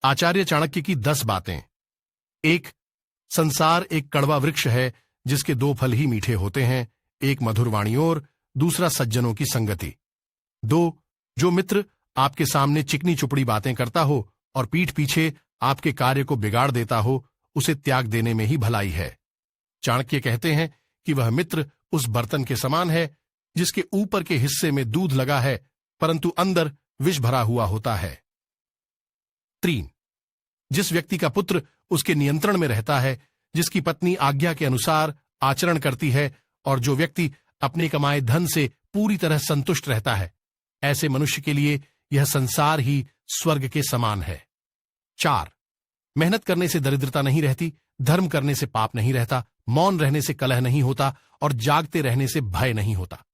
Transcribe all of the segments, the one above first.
आचार्य चाणक्य की 10 बातें। 1. संसार एक कड़वा वृक्ष है जिसके 2 फल ही मीठे होते हैं, एक मधुर वाणी और दूसरा सज्जनों की संगति। 2. जो मित्र आपके सामने चिकनी चुपड़ी बातें करता हो और पीठ पीछे आपके कार्य को बिगाड़ देता हो, उसे त्याग देने में ही भलाई है। चाणक्य कहते हैं कि वह मित्र उस बर्तन के समान है जिसके ऊपर के हिस्से में दूध लगा है परंतु अंदर विष भरा हुआ होता है। 3. जिस व्यक्ति का पुत्र उसके नियंत्रण में रहता है, जिसकी पत्नी आज्ञा के अनुसार आचरण करती है और जो व्यक्ति अपने कमाए धन से पूरी तरह संतुष्ट रहता है, ऐसे मनुष्य के लिए यह संसार ही स्वर्ग के समान है। 4. मेहनत करने से दरिद्रता नहीं रहती, धर्म करने से पाप नहीं रहता, मौन रहने से कलह नहीं होता और जागते रहने से भय नहीं होता।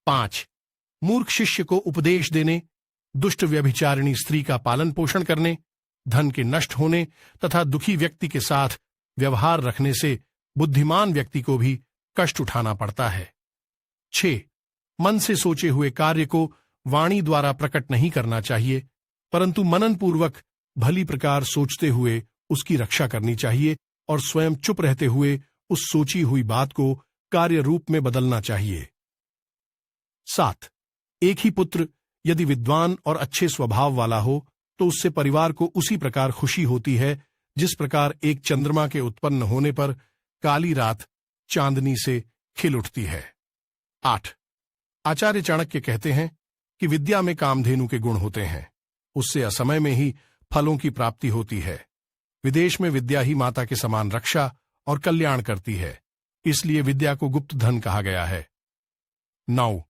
5. मूर्ख शिष्य को उपदेश देने, दुष्ट व्यभिचारिणी स्त्री का पालन पोषण करने, धन के नष्ट होने तथा दुखी व्यक्ति के साथ व्यवहार रखने से बुद्धिमान व्यक्ति को भी कष्ट उठाना पड़ता है। 6. मन से सोचे हुए कार्य को वाणी द्वारा प्रकट नहीं करना चाहिए, परंतु मननपूर्वक भली प्रकार सोचते हुए उसकी रक्षा करनी चाहिए और स्वयं चुप रहते हुए उस सोची हुई बात को कार्य रूप में बदलना चाहिए। 7. एक ही पुत्र यदि विद्वान और अच्छे स्वभाव वाला हो तो उससे परिवार को उसी प्रकार खुशी होती है जिस प्रकार एक चंद्रमा के उत्पन्न होने पर काली रात चांदनी से खिल उठती है। 8. आचार्य चाणक्य कहते हैं कि विद्या में कामधेनु के गुण होते हैं, उससे असमय में ही फलों की प्राप्ति होती है। विदेश में विद्या ही माता के समान रक्षा और कल्याण करती है, इसलिए विद्या को गुप्त धन कहा गया है। 9.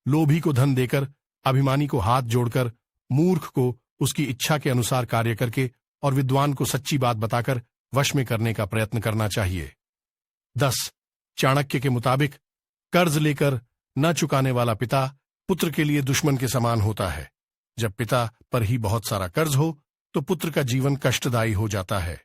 लोभी को धन देकर, अभिमानी को हाथ जोड़कर, मूर्ख को उसकी इच्छा के अनुसार कार्य करके और विद्वान को सच्ची बात बताकर वश में करने का प्रयत्न करना चाहिए। 10. चाणक्य के मुताबिक कर्ज लेकर न चुकाने वाला पिता पुत्र के लिए दुश्मन के समान होता है। जब पिता पर ही बहुत सारा कर्ज हो तो पुत्र का जीवन कष्टदायी हो जाता है।